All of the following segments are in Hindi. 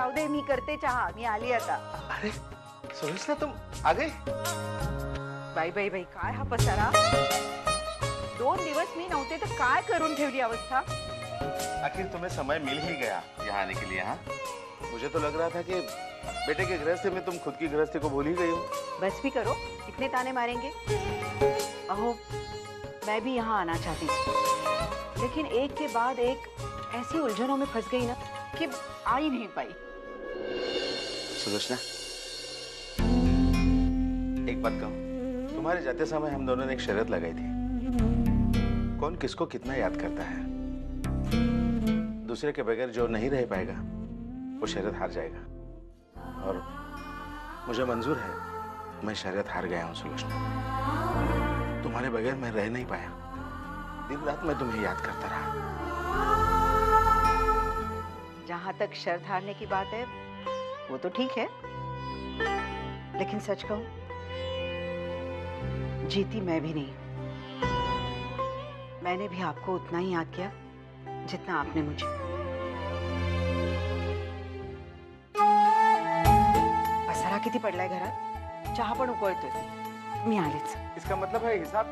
जाऊ दे, मी करते चहा. मी आली आता. अरे सुलोचना, तुम आ गई? बाई बाई बाई, काय हा पसारा. 2 दिवस मी नव्हते तर काय करून ठेवली अवस्था. आखिर तुम्हें समय मिल ही गया यहाँ आने के लिए. हाँ, मुझे तो लग रहा था कि बेटे के गृहस्थी में तुम खुद की गृहस्थी को भूल ही गई हो. बस भी करो, इतने ताने मारेंगे. अहो, मैं भी यहाँ आना चाहती थी, लेकिन एक के बाद एक ऐसी उलझनों में फंस गई ना कि आ ही नहीं पाई. सुलोचना, एक बात कहूं, तुम्हारे जाते समय हम दोनों ने एक शर्त लगाई थी. कौन किसको कितना याद करता है. दूसरे के बगैर जो नहीं रह पाएगा वो शर्त हार जाएगा. और मुझे मंजूर है, मैं शर्त हार गया हूं सुलोचना. तुम्हारे बगैर मैं रह नहीं पाया. दिन रात मैं तुम्हें याद करता रहा. जहां तक शर्त हारने की बात है वो तो ठीक है, लेकिन सच कहूं, जीती मैं भी नहीं. मैंने भी आपको उतना ही याद किया जितना आपने मुझे. पसारा किती पडलाय घरात. चहा पण उकळतोय. मी आलेच. इसका मतलब है हिसाब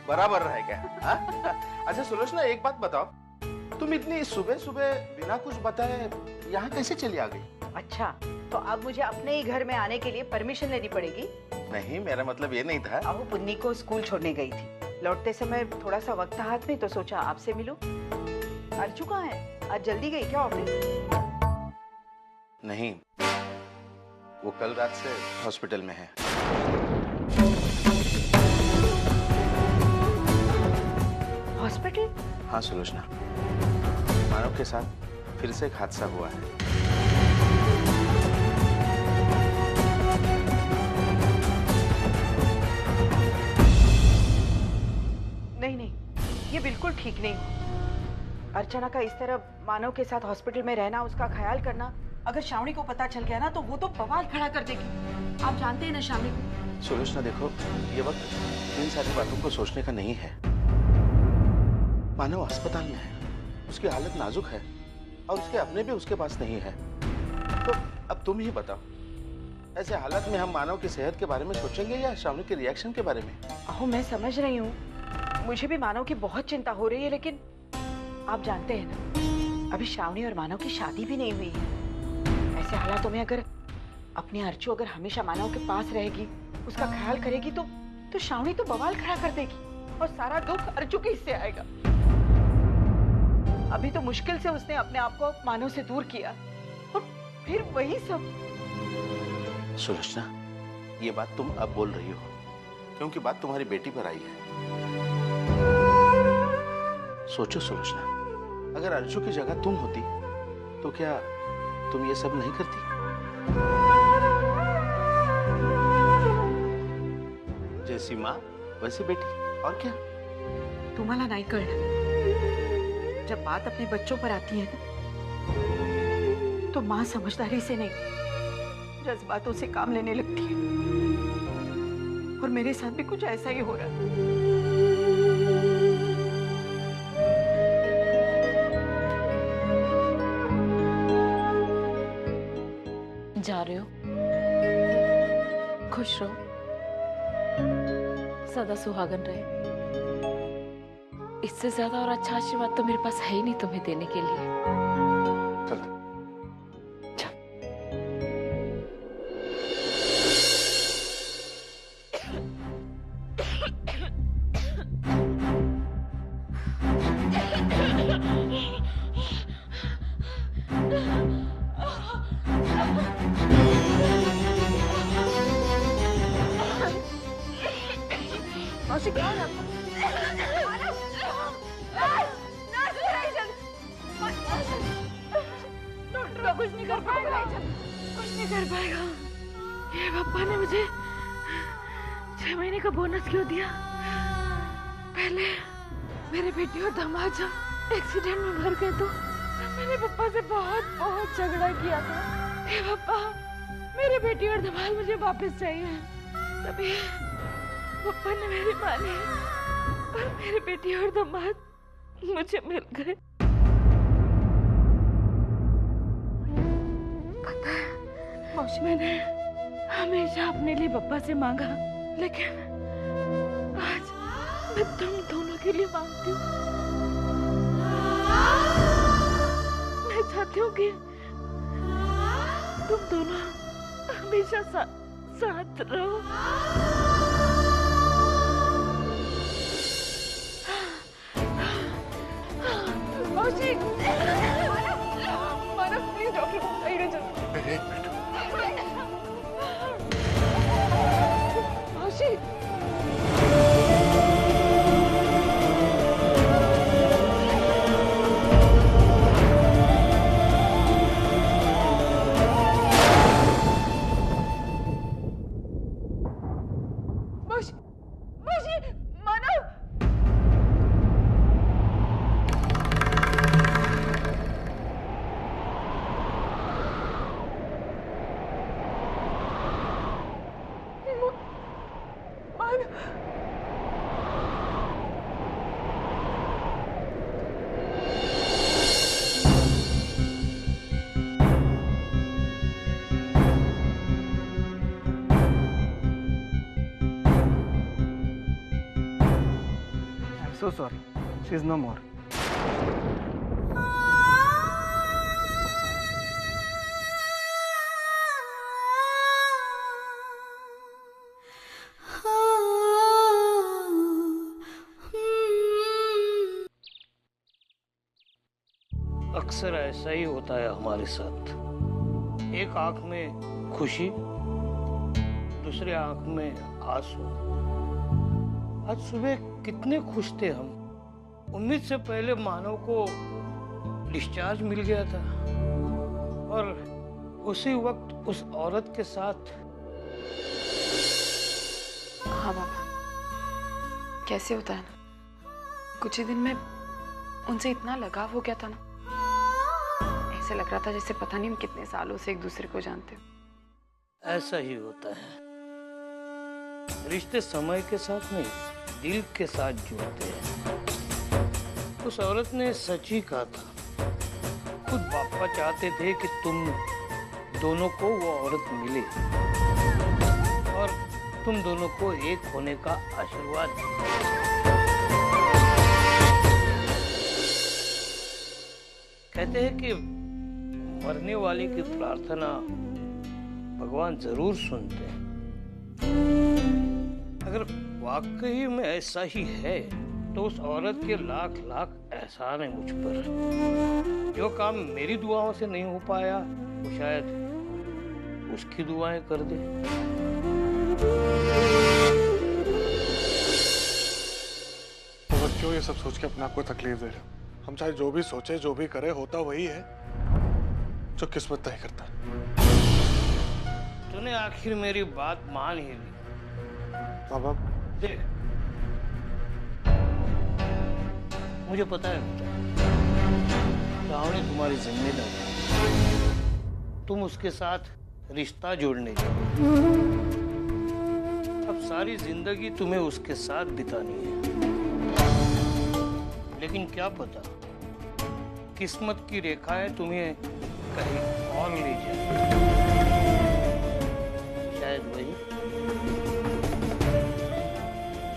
बराबर रहा है क्या? हाँ? अच्छा सुलोचना, एक बात बताओ, तुम इतनी सुबह सुबह बिना कुछ बताए यहाँ कैसे चली आ गई? अच्छा, तो अब मुझे अपने ही घर में आने के लिए परमिशन लेनी पड़ेगी? नहीं, मेरा मतलब ये नहीं था. अहो, पुन्नी को स्कूल छोड़ने गई थी. लौटते समय थोड़ा सा वक्त था हाथ में, तो सोचा आपसे मिलूं. अर्चू कहाँ है? आज जल्दी गई क्या ऑफिस? नहीं, वो कल रात से हॉस्पिटल में है. हॉस्पिटल? हाँ सुलोचना, मानव के साथ फिर से एक हादसा हुआ है. नहीं नहीं, ये बिल्कुल ठीक नहीं. अर्चना का इस तरह मानव के साथ हॉस्पिटल में रहना, उसका ख्याल करना, अगर श्रावणी को पता चल गया ना तो वो तो बवाल खड़ा कर देगी. आप जानते हैं ना श्रावणी को. सुलोचना देखो, ये वक्त इन सारी बातों को सोचने का नहीं है. मानव अस्पताल में है, उसकी हालत नाजुक है और उसके अपने भी उसके पास नहीं है. तो अब तुम ही बताओ, ऐसे हालात में हम मानव की सेहत के बारे में सोचेंगे या श्रावणी के रिएक्शन के बारे में? अहो, मैं समझ रही हूँ, मुझे भी मानव की बहुत चिंता हो रही है, लेकिन आप जानते हैं ना, अभी श्रावणी और मानव की शादी भी नहीं हुई है. ऐसे हालातों में अगर अपनी अर्चू अगर हमेशा मानव के पास रहेगी, उसका ख्याल करेगी, तो श्रावणी तो बवाल खड़ा कर देगी और सारा दुख अर्चू के हिस्से आएगा. अभी तो मुश्किल से उसने अपने आप को मानव से दूर किया और फिर वही सब. सुलोचना, ये बात तुम अब बोल रही हो क्योंकि बात तुम्हारी बेटी पर आई है. सोचो सुलोचना, अगर अर्जु की जगह तुम होती तो क्या तुम ये सब नहीं करती? जैसी माँ वैसी बेटी, और क्या? तुम्हाला नाही कळलं, जब बात अपने बच्चों पर आती है ना, तो माँ समझदारी से नहीं जज्बातों से काम लेने लगती है. और मेरे साथ भी कुछ ऐसा ही हो रहा है. जा रहे हो? खुश रहो, सदा सुहागन रहे. इससे ज्यादा और अच्छा आशीर्वाद तो मेरे पास है ही नहीं तुम्हें देने के लिए. चलो. कुछ नहीं कर पाएगा, कुछ नहीं कर पाएगा. ये पापा ने मुझे 6 महीने का बोनस क्यों दिया? पहले मेरे बेटी और दामाद जब एक्सीडेंट में मर गए तो मैंने पापा से बहुत बहुत झगड़ा किया था. हे पापा, मेरे बेटी और दामाद मुझे वापस चाहिए. तभी पापा ने मेरी मानी और मेरे बेटी और दामाद मुझे मिल गए. मैंने हमेशा अपने लिए पप्पा से मांगा, लेकिन आज मैं तुम दोनों के लिए मांगती हूँ। मैं चाहती हूँ कि तुम दोनों हमेशा साथ रहो। मौसी, मानव प्लीज डॉक्टर को बताइए जल्दी। एक मिनट। मौसी, मानव, I'm so sorry. She's no more. अक्सर ऐसा ही होता है हमारे साथ। एक आंख में खुशी, दूसरे आंख में आंसू। आज सुबह कितने खुश थे हम। उम्मीद से पहले मानव को डिस्चार्ज मिल गया था और उसी वक्त उस औरत के साथ। हाँ बाबा, कैसे होता है ना, कुछ ही दिन में उनसे इतना लगाव हो गया था ना, ऐसे लग रहा था जैसे पता नहीं हम कितने सालों से एक दूसरे को जानते हो। ऐसा ही होता है, रिश्ते समय के साथ नहीं, दिल के साथ जुड़ते हैं। उस औरत ने सच ही कहा था। खुद पापा चाहते थे कि तुम दोनों को वो औरत मिले और तुम दोनों को एक होने का आशीर्वाद दे। कहते हैं कि मरने वाले की प्रार्थना भगवान जरूर सुनते हैं। अगर वाकई में ऐसा ही है तो उस औरत के लाख लाख एहसान है मुझ पर। जो काम मेरी दुआओं से नहीं हो पाया वो शायद उसकी दुआएं कर दे। तो क्यों ये सब सोच के अपने आप को तकलीफ दे रहे हो? हम चाहे जो भी सोचे, जो भी करे, होता वही है जो किस्मत तय करता है। तूने आखिर मेरी बात मान ही ली। बाबा, देख, मुझे पता है रावणी तुम्हारी जिम्मेदारी, तुम उसके साथ रिश्ता जोड़ने की। अब सारी जिंदगी तुम्हें उसके साथ बितानी है, लेकिन क्या पता किस्मत की रेखाएं तुम्हें कहीं और ले जाए। शायद वही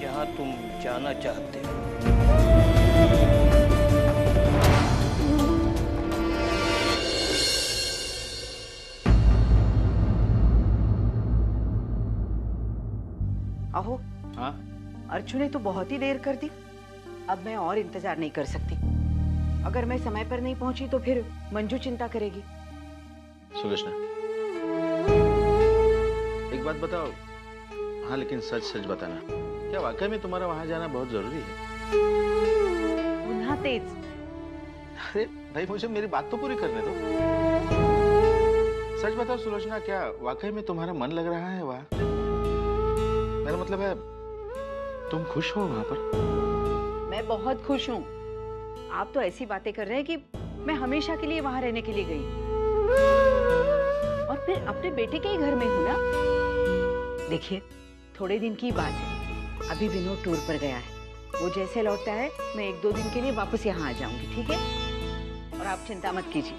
जहां तुम जाना चाहते हो। अहो, हाँ? अर्जुन ने तो बहुत ही देर कर दी। अब मैं और इंतजार नहीं कर सकती। अगर मैं समय पर नहीं पहुंची तो फिर मंजू चिंता करेगी। सुलोचना, एक बात बताओ। हाँ, लेकिन सच सच बताना, क्या वाकई में तुम्हारा वहां जाना बहुत जरूरी है? पुनः तेज। अरे भाई, मुझे मेरी बात तो पूरी करने दो। सच बताओ सुलोचना, क्या वाकई में तुम्हारा मन लग रहा है वहाँ? मेरा मतलब है, तुम खुश हो वहां पर? मैं बहुत खुश हूँ। आप तो ऐसी बातें कर रहे हैं कि मैं हमेशा के लिए वहां रहने के लिए गई, और फिर अपने बेटे के ही घर में हूँ ना। देखिए, थोड़े दिन की बात है। अभी विनोद टूर पर गया है। वो जैसे लौटता है मैं 1-2 दिन के लिए वापस यहाँ आ जाऊंगी, ठीक है? और आप चिंता मत कीजिए,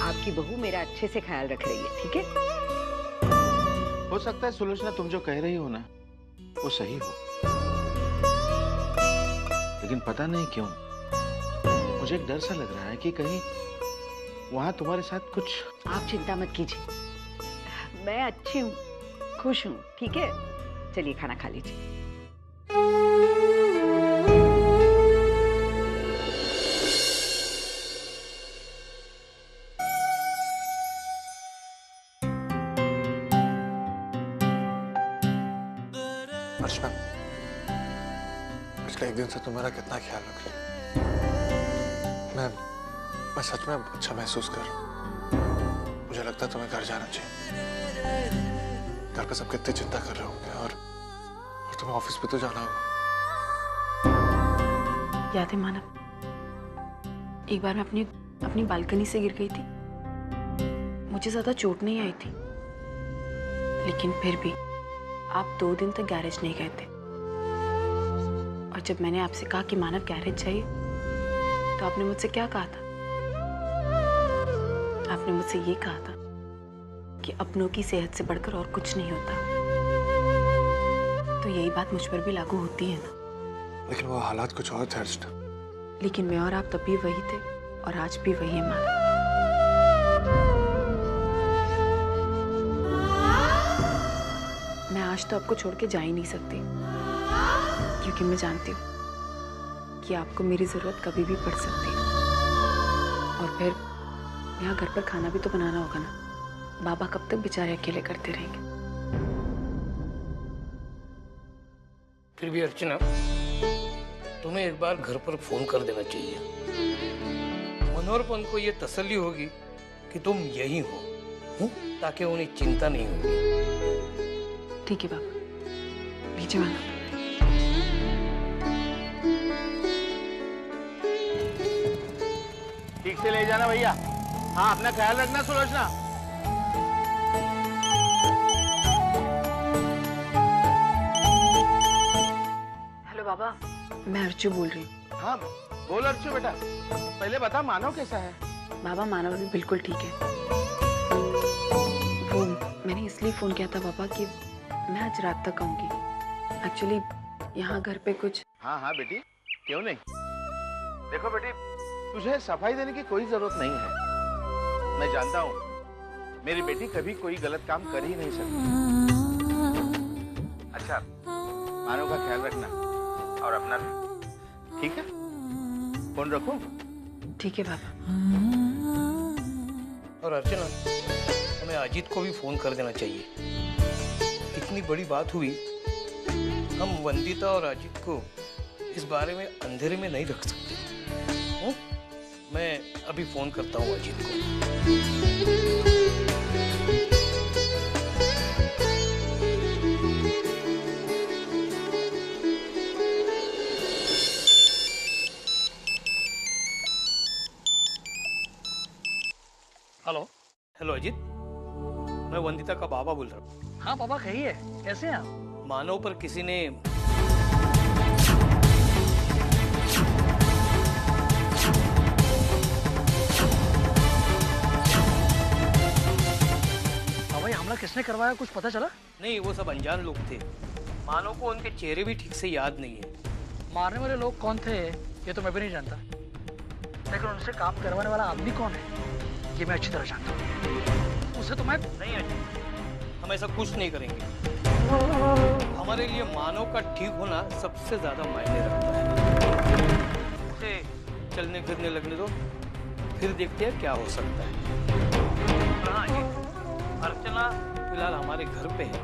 आपकी बहू मेरा अच्छे से ख्याल रख रही है, ठीक है? हो सकता है सुलोचना, तुम जो कह रही हो ना वो सही हो, लेकिन पता नहीं क्यों मुझे एक डर सा लग रहा है कि कहीं वहां तुम्हारे साथ कुछ। आप चिंता मत कीजिए, मैं अच्छी हूँ, खुश हूँ, ठीक है? चलिए खाना खा लीजिए। अर्चना, पिछले एक दिन से तुम मेरा कितना ख्याल रख रही। मैं सच में अच्छा महसूस कर रहा हूँ। मुझे लगता है तुम्हें घर जाना चाहिए। घर पे सब कितनी चिंता कर रहे होंगे और तुम्हें ऑफिस पे तो जाना होगा। याद है मानव, एक बार मैं अपनी बालकनी से गिर गई थी। मुझे ज्यादा चोट नहीं आई थी, लेकिन फिर भी आप 2 दिन तक गैरेज नहीं गए थे। और जब मैंने आपसे कहा कि मानव गैरेज चाहिए, तो आपने मुझसे क्या कहा था? आपने मुझसे ये कहा था कि अपनों की सेहत से बढ़कर और कुछ नहीं होता। तो यही बात मुझ पर भी लागू होती है ना? लेकिन वो हालात कुछ और थे अर्चना। लेकिन मैं और आप तब भी वही थे और आज भी वही है मानव। मैं आज तो आपको छोड़ के जा ही नहीं सकती, क्योंकि मैं जानती हूँ कि आपको मेरी जरूरत कभी भी पड़ सकती है। और फिर यहाँ घर पर खाना भी तो बनाना होगा ना। बाबा कब तक बेचारे अकेले करते रहेंगे? फिर भी अर्चना, तुम्हें एक बार घर पर फोन कर देना चाहिए। मनोहरपन को ये तसल्ली होगी कि तुम यही हो, ताकि उन्हें चिंता नहीं होगी। ठीक है बाबा, भेजे माना। ठीक से ले जाना भैया। हाँ, अपना ख्याल रखना सुलोचना। हेलो बाबा, मैं अर्चू बोल रही हूँ। हाँ बोल अर्चू बेटा, पहले बता मानव कैसा है? बाबा मानव अभी बिल्कुल ठीक है। वो मैंने इसलिए फोन किया था बाबा कि मैं आज रात तक आऊंगी। एक्चुअली यहाँ घर पे कुछ। हाँ हाँ बेटी, क्यों नहीं। देखो बेटी, तुझे सफाई देने की कोई जरूरत नहीं है। मैं जानता हूँ मेरी बेटी कभी कोई गलत काम कर ही नहीं सकती। अच्छा, मानव का ख्याल रखना और अपना भी, ठीक है? फोन रखो। ठीक है बाबा। और अर्चना, हमें अजीत को भी फोन कर देना चाहिए। इतनी बड़ी बात हुई, हम वंदिता और अजीत को इस बारे में अंधेरे में नहीं रख सकते। मैं अभी फोन करता हूँ अजीत को। हेलो हेलो अजीत, मैं वंदिता का बाबा बोल रहा हूँ। हाँ पापा, कहिए, कैसे हैं आप? मानव पर किसी ने भाई हमला किसने करवाया, कुछ पता चला? नहीं, वो सब अनजान लोग थे। मानव को उनके चेहरे भी ठीक से याद नहीं है। मारने वाले लोग कौन थे ये तो मैं भी नहीं जानता, लेकिन उनसे काम करवाने वाला आदमी कौन है ये मैं अच्छी तरह जानता हूँ। उसे तो मैं नहीं अजीत, हम ऐसा कुछ नहीं करेंगे। हमारे लिए मानव का ठीक होना सबसे ज्यादा मायने रखता है। उसे चलने फिरने लगने दो, फिर देखते हैं क्या हो सकता है। हाँ जी, अर्चना फिलहाल हमारे घर पे है।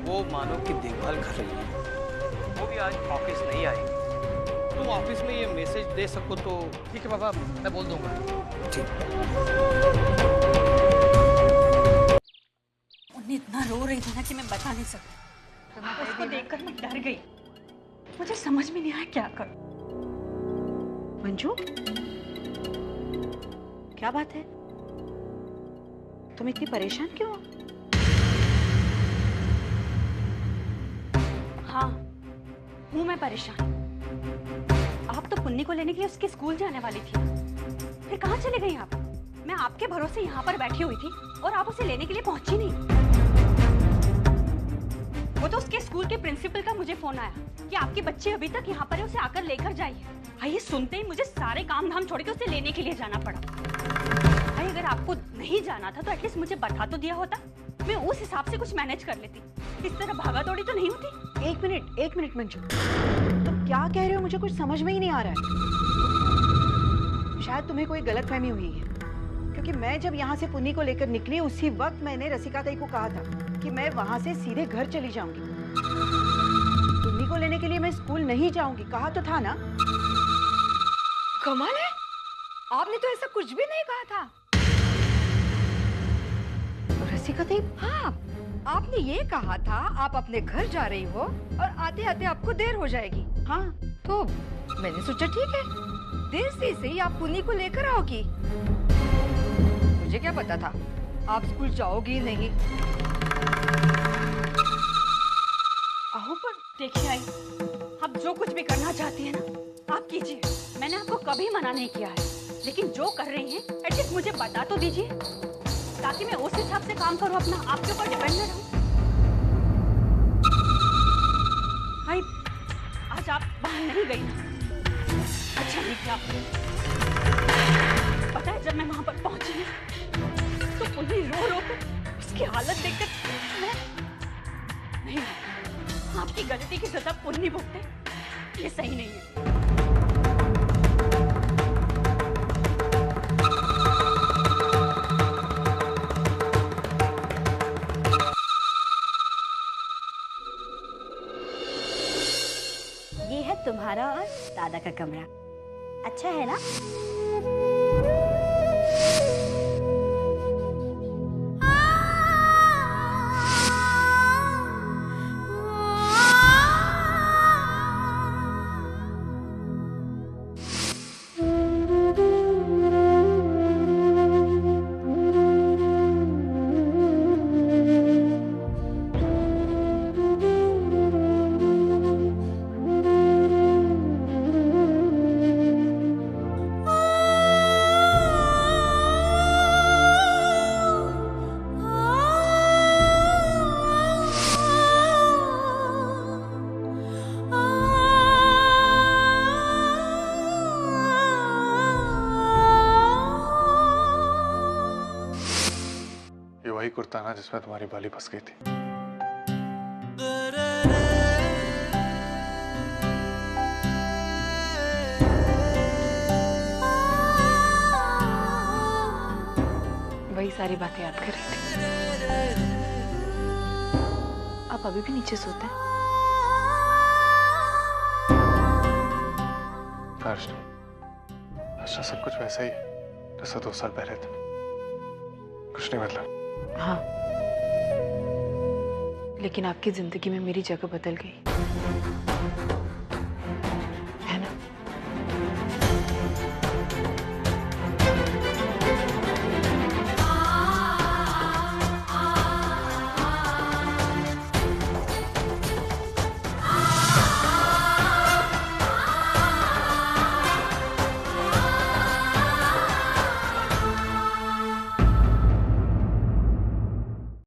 वो मानव की देखभाल कर रही है। वो भी आज ऑफिस नहीं आई। तुम ऑफिस में ये मैसेज दे सको तो। ठीक है पापा, मैं बोल दूंगा। ठीक। उन्हें इतना रो रही थी ना कि मैं बता नहीं सकती। उसको देखकर मैं डर गई। मुझे समझ में नहीं आया क्या करूं। मंजू, क्या बात है? तुम इतनी परेशान क्यों हो? हाँ, हूँ मैं परेशान। आप तो पुन्नी को लेने के लिए उसके स्कूल जाने वाली थी, फिर कहाँ चले गई आप? मैं आपके भरोसे यहाँ पर बैठी हुई थी और आप उसे लेने के लिए पहुंची नहीं। वो तो उसके स्कूल के प्रिंसिपल का मुझे फोन आया कि आपके बच्चे अभी तक यहाँ पर है, उसे आकर लेकर जाइए। भाई ये सुनते ही मुझे सारे काम धाम छोड़ के उसे लेने के लिए जाना पड़ा। भाई अगर आपको नहीं जाना था तो एटलीस्ट मुझे बता तो दिया होता, मैं उस हिसाब से कुछ मैनेज कर लेती। इस तरह भागा दौड़ी तो नहीं होती। एक मिनट मंजू, तुम क्या कह रहे हो? मुझे कुछ समझ में ही नहीं आ रहा है। शायद तुम्हें कोई गलतफहमी हुई है, क्योंकि मैं जब यहाँ से पुन्नी को लेकर निकली उसी वक्त मैंने रसिका ताई को कहा था कि मैं वहाँ से सीधे घर चली जाऊंगी। पुन्नी को लेने के लिए मैं स्कूल नहीं जाऊंगी, कहा तो था ना। कमाल है, आपने तो ऐसा कुछ भी नहीं कहा था। रसिका ताई, हाँ, आपने ये कहा था आप अपने घर जा रही हो और आते आते आपको देर हो जाएगी। हाँ तो मैंने सोचा ठीक है, देर से सही आप पुन्नी को लेकर आओगी। मुझे क्या पता था आप स्कूल जाओगी नहीं। आहो पर देखिए आई, आप जो कुछ भी करना चाहती है ना आप कीजिए, मैंने आपको कभी मना नहीं किया है, लेकिन जो कर रही हैं एटलीस्ट मुझे बता तो दीजिए ताकि मैं उस हिसाब से काम करूं, अपना आपके ऊपर डिपेंड न रहूं। भाई आज आप बाहर नहीं गई ना, अच्छा नहीं किया। पता है जब मैं वहां पर पहुंची तो पुन्नी रो रो कर उसकी हालत देखकर मैं नहीं, आपकी गलती की सजा पुन्नी भुगते, ये सही नहीं है। ये है तुम्हारा और दादा का कमरा, अच्छा है ना? वही कुर्ता ना जिसमें तुम्हारी बाली फंस गई थी। वही सारी बातें याद कर रही थी। आप अभी भी नीचे सोते हैं? अर्चना सब कुछ वैसा ही है जैसा 2 साल पहले था, कुछ नहीं बदला। हाँ, लेकिन आपकी जिंदगी में मेरी जगह बदल गई।